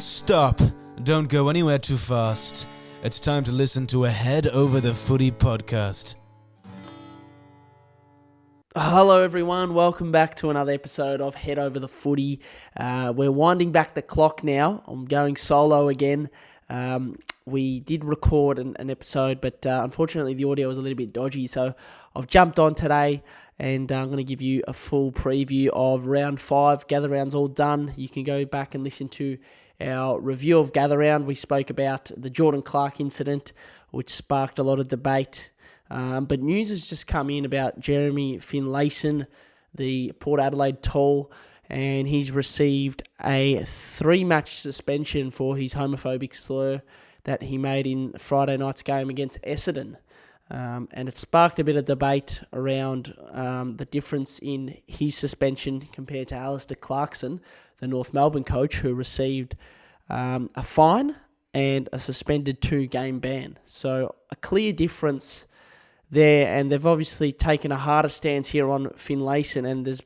Stop. Don't go anywhere too fast. It's time to listen to a Head Over the Footy podcast. Hello everyone, welcome back to another episode of Head Over the Footy. We're winding back the clock now. I'm going solo again. We did record an episode, but unfortunately the audio was a little bit dodgy, so I've jumped on today and I'm going to give you a full preview of Round 5. Gather Round's all done. You can go back and listen to our review of Gather Round. We spoke about the Jordan Clark incident, which sparked a lot of debate. But news has just come in about Jeremy Finlayson, the Port Adelaide tall, and he's received a 3-match suspension for his homophobic slur that he made in Friday night's game against Essendon. And it sparked a bit of debate around the difference in his suspension compared to Alistair Clarkson, the North Melbourne coach, who received a fine and a suspended 2-game ban. So a clear difference there, and they've obviously taken a harder stance here on Finlayson, and there's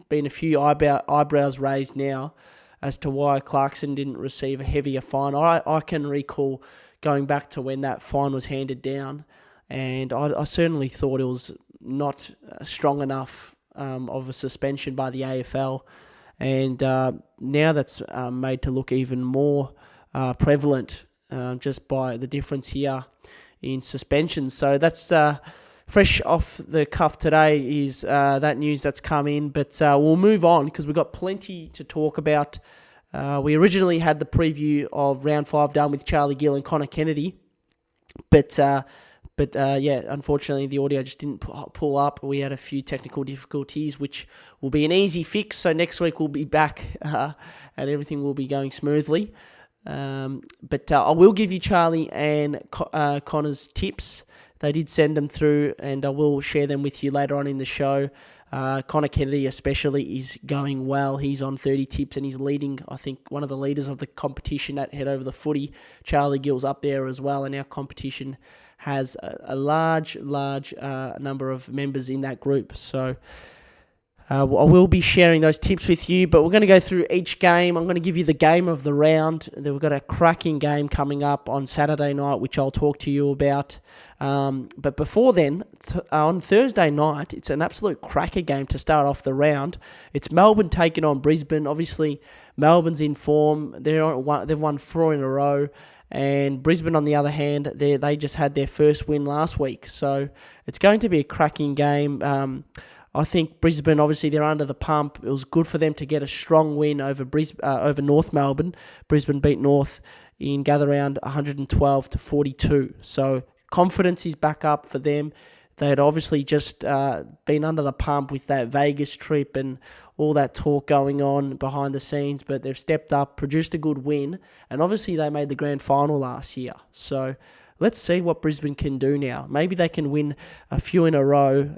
been a few eyebrows raised now as to why Clarkson didn't receive a heavier fine. I can recall going back to when that fine was handed down, and I certainly thought it was not strong enough of a suspension by the AFL, and now that's made to look even more prevalent just by the difference here in suspensions. So that's fresh off the cuff today is that news that's come in, but we'll move on because we've got plenty to talk about. We originally had the preview of Round 5 done with Charlie Gill and Connor Kennedy, but unfortunately the audio just didn't pull up. We had a few technical difficulties, which will be an easy fix, so next week we'll be back and everything will be going smoothly. But I will give you Charlie and Connor's tips. They did send them through, and I will share them with you later on in the show. Connor Kennedy especially is going well. He's on 30 tips, and he's leading, I think, one of the leaders of the competition at Head Over the Footy. Charlie Gill's up there as well, and our competition has a large number of members in that group. So I will be sharing those tips with you, but we're going to go through each game. I'm going to give you the game of the round. Then we've got a cracking game coming up on Saturday night, which I'll talk to you about. But before then, on Thursday night, it's an absolute cracker game to start off the round. It's Melbourne taking on Brisbane. Obviously, Melbourne's in form. They've won 4 in a row. And Brisbane, on the other hand, they just had their first win last week. So it's going to be a cracking game. I think Brisbane, obviously, they're under the pump. It was good for them to get a strong win over North Melbourne. Brisbane beat North in Gather Round 112-42. So confidence is back up for them. They had obviously just been under the pump with that Vegas trip and all that talk going on behind the scenes, but they've stepped up, produced a good win, and obviously they made the grand final last year. So let's see what Brisbane can do now. Maybe they can win a few in a row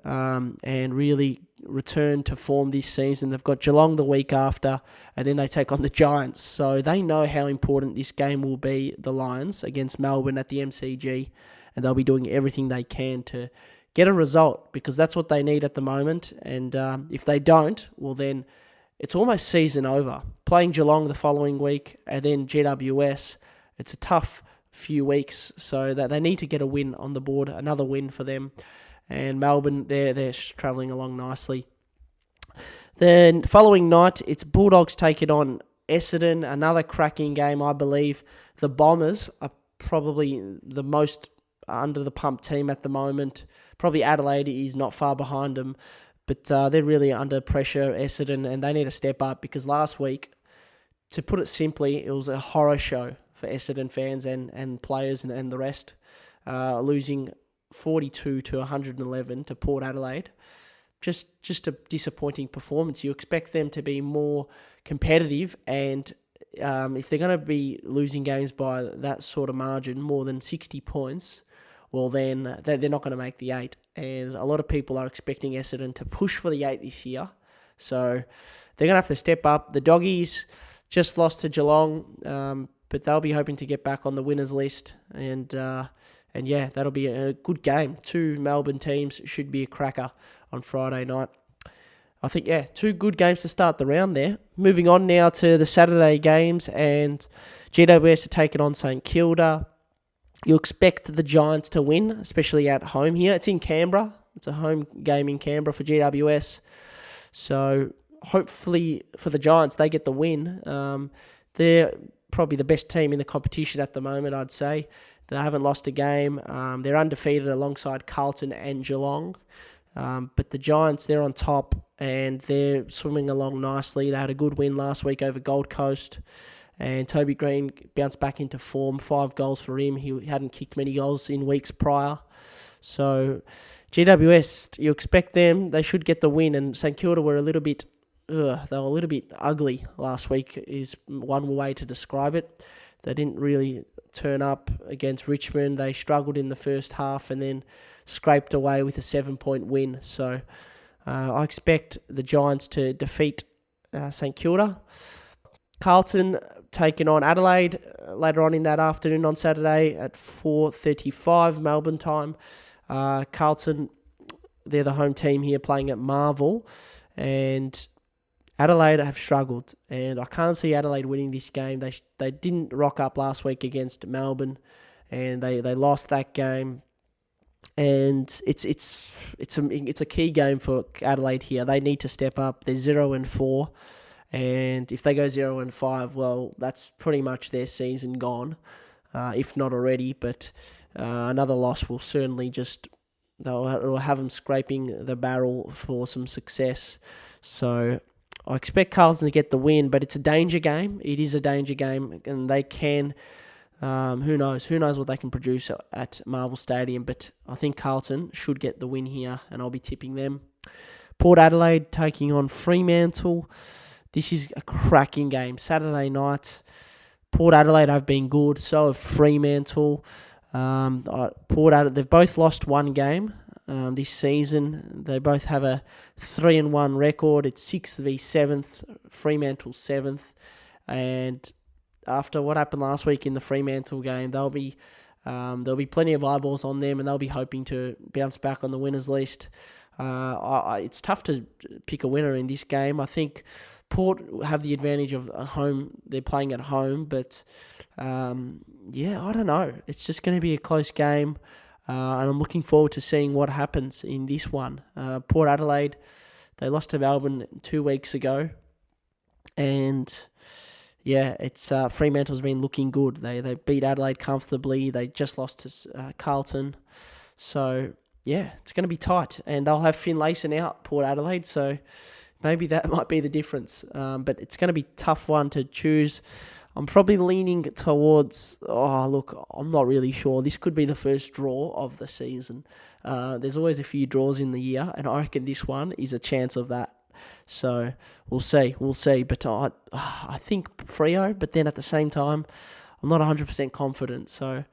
and really return to form this season. They've got Geelong the week after, and then they take on the Giants. So they know how important this game will be, the Lions, against Melbourne at the MCG, and they'll be doing everything they can to get a result, because that's what they need at the moment. And if they don't, well then it's almost season over. Playing Geelong the following week and then GWS, it's a tough few weeks, so that they need to get a win on the board, another win for them. And Melbourne, they're travelling along nicely. Then following night, it's Bulldogs taking on Essendon, another cracking game, I believe. The Bombers are probably the most under the pump team at the moment. Probably Adelaide is not far behind them, but they're really under pressure, Essendon, and they need to step up, because last week, to put it simply, it was a horror show for Essendon fans and players and the rest, losing 42-111 to Port Adelaide. Just a disappointing performance. You expect them to be more competitive, and if they're going to be losing games by that sort of margin, more than 60 points, well then they're not going to make the 8. And a lot of people are expecting Essendon to push for the 8 this year. So they're going to have to step up. The Doggies just lost to Geelong, but they'll be hoping to get back on the winners list. And yeah, that'll be a good game. 2 Melbourne teams, should be a cracker on Friday night. I think, two good games to start the round there. Moving on now to the Saturday games, and GWS are taking on St Kilda. You expect the Giants to win, especially at home here. It's in Canberra. It's a home game in Canberra for GWS. So hopefully for the Giants, they get the win. They're probably the best team in the competition at the moment, I'd say. They haven't lost a game. They're undefeated alongside Carlton and Geelong. But the Giants, they're on top and they're swimming along nicely. They had a good win last week over Gold Coast. And Toby Green bounced back into form. 5 goals for him. He hadn't kicked many goals in weeks prior. So GWS, you expect them. They should get the win. And St Kilda were a little bit ugly last week is one way to describe it. They didn't really turn up against Richmond. They struggled in the first half and then scraped away with a 7-point win. So I expect the Giants to defeat St Kilda. Carlton taking on Adelaide later on in that afternoon on Saturday at 4:35 Melbourne time. Carlton, they're the home team here playing at Marvel, and Adelaide have struggled, and I can't see Adelaide winning this game. They didn't rock up last week against Melbourne, and they lost that game. And it's a key game for Adelaide here. They need to step up. They're 0-4, and if they go 0-5, well, that's pretty much their season gone, if not already. But another loss will certainly they'll have them scraping the barrel for some success. So I expect Carlton to get the win, but it's a danger game. It is a danger game, and they can, who knows what they can produce at Marvel Stadium, but I think Carlton should get the win here, and I'll be tipping them. Port Adelaide taking on Fremantle. This is a cracking game. Saturday night. Port Adelaide have been good, so have Fremantle. Port Adelaide, they've both lost one game this season. They both have a 3-1 record. It's 6th v 7th, Fremantle 7th. And after what happened last week in the Fremantle game, there'll be plenty of eyeballs on them, and they'll be hoping to bounce back on the winners list. It's tough to pick a winner in this game. I think Port have the advantage of a home. They're playing at home, but I don't know. It's just going to be a close game, and I'm looking forward to seeing what happens in this one. Port Adelaide, they lost to Melbourne 2 weeks ago, and it's Fremantle's been looking good. They beat Adelaide comfortably. They just lost to Carlton, so it's going to be tight, and they'll have Finlayson out, Port Adelaide, so maybe that might be the difference. But it's going to be a tough one to choose. I'm probably leaning towards, I'm not really sure. This could be the first draw of the season. There's always a few draws in the year, and I reckon this one is a chance of that. So we'll see. But I think Freo, but then at the same time, I'm not 100% confident. So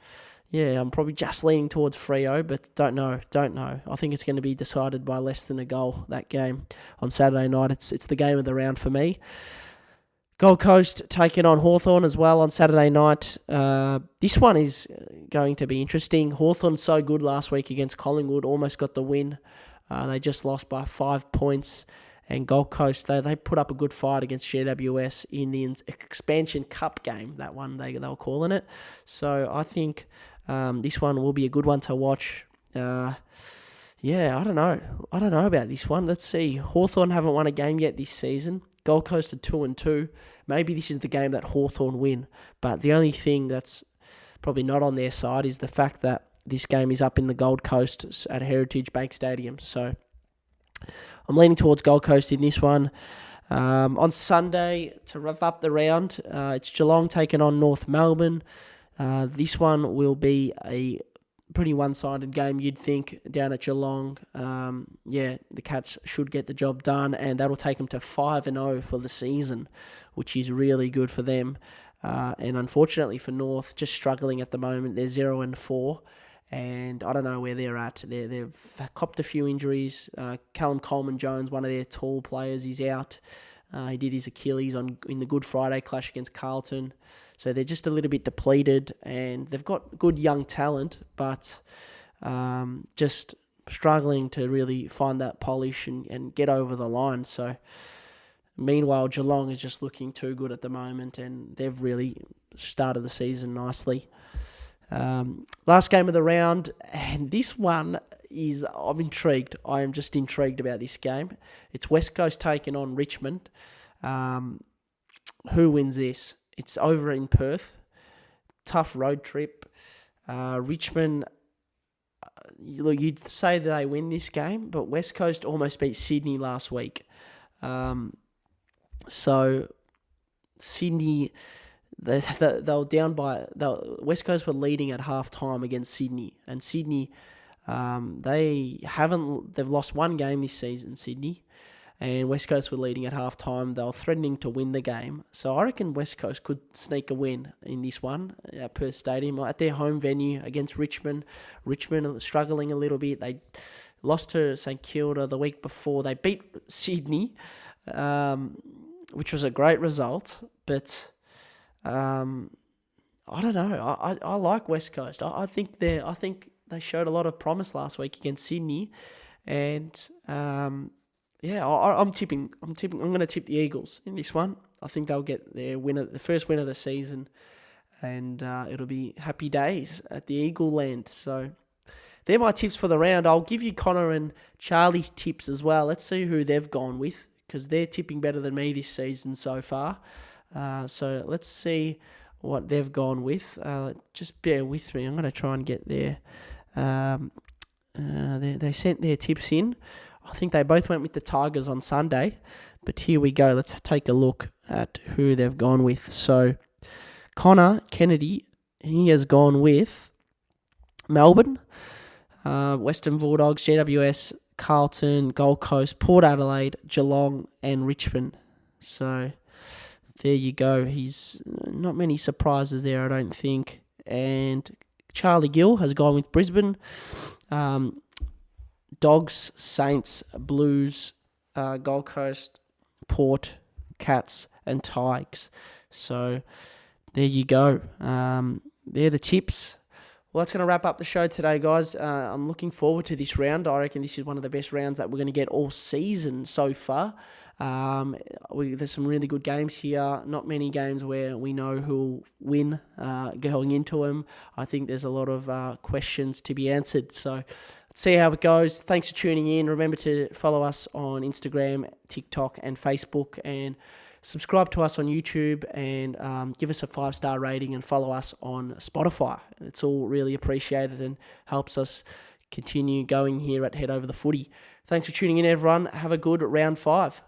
I'm probably just leaning towards Freo, but don't know. I think it's going to be decided by less than a goal, that game on Saturday night. It's the game of the round for me. Gold Coast taking on Hawthorn as well on Saturday night. This one is going to be interesting. Hawthorn so good last week against Collingwood, almost got the win. They just lost by 5 points. And Gold Coast, they put up a good fight against GWS in the Expansion Cup game, that one they were calling it. So I think this one will be a good one to watch. I don't know. I don't know about this one. Let's see. Hawthorn haven't won a game yet this season. Gold Coast are 2-2. Maybe this is the game that Hawthorn win. But the only thing that's probably not on their side is the fact that this game is up in the Gold Coast at Heritage Bank Stadium. So I'm leaning towards Gold Coast in this one. On Sunday, to wrap up the round, it's Geelong taking on North Melbourne. This one will be a pretty one-sided game, you'd think, down at Geelong. The Cats should get the job done, and that'll take them to 5-0 for the season, which is really good for them. And unfortunately for North, just struggling at the moment. They're 0-4, and I don't know where they're at. They've copped a few injuries. Callum Coleman-Jones, one of their tall players, is out. He did his Achilles in the Good Friday clash against Carlton. So they're just a little bit depleted, and they've got good young talent, but just struggling to really find that polish and get over the line. So, meanwhile, Geelong is just looking too good at the moment, and they've really started the season nicely. Last game of the round, and this one is, I'm intrigued. I am just intrigued about this game. It's West Coast taking on Richmond. Who wins this? It's over in Perth. Tough road trip. Richmond, look, you'd say that they win this game, but West Coast almost beat Sydney last week. So Sydney, they were down by, West Coast were leading at half time against Sydney, and Sydney, they've lost one game this season, Sydney, and West Coast were leading at half time. They were threatening to win the game, so I reckon West Coast could sneak a win in this one at Perth Stadium at their home venue against Richmond. Richmond are struggling a little bit. They lost to St Kilda the week before. They beat Sydney, which was a great result, but I don't know. I like West Coast. I think they showed a lot of promise last week against Sydney, and I'm tipping. I'm going to tip the Eagles in this one. I think they'll get their winner, the first win of the season, and it'll be happy days at the Eagle Land. So they're my tips for the round. I'll give you Connor and Charlie's tips as well. Let's see who they've gone with, because they're tipping better than me this season so far. So let's see what they've gone with. Just bear with me. I'm going to try and get their... they sent their tips in. I think they both went with the Tigers on Sunday. But here we go. Let's take a look at who they've gone with. So Connor Kennedy, he has gone with Melbourne, Western Bulldogs, GWS, Carlton, Gold Coast, Port Adelaide, Geelong, and Richmond. So there you go. He's not many surprises there, I don't think. And Charlie Gill has gone with Brisbane, Dogs, Saints, Blues, Gold Coast, Port, Cats, and Tigers. So there you go. They're the tips. Well, that's going to wrap up the show today, guys. I'm looking forward to this round. I reckon this is one of the best rounds that we're going to get all season so far. There's some really good games here. Not many games where we know who'll win going into them. I think there's a lot of questions to be answered. So let's see how it goes. Thanks for tuning in. Remember to follow us on Instagram, TikTok, and Facebook, and subscribe to us on YouTube, and give us a 5-star rating, and follow us on Spotify. It's all really appreciated and helps us continue going here at Head Over the Footy. Thanks for tuning in, everyone. Have a good round 5.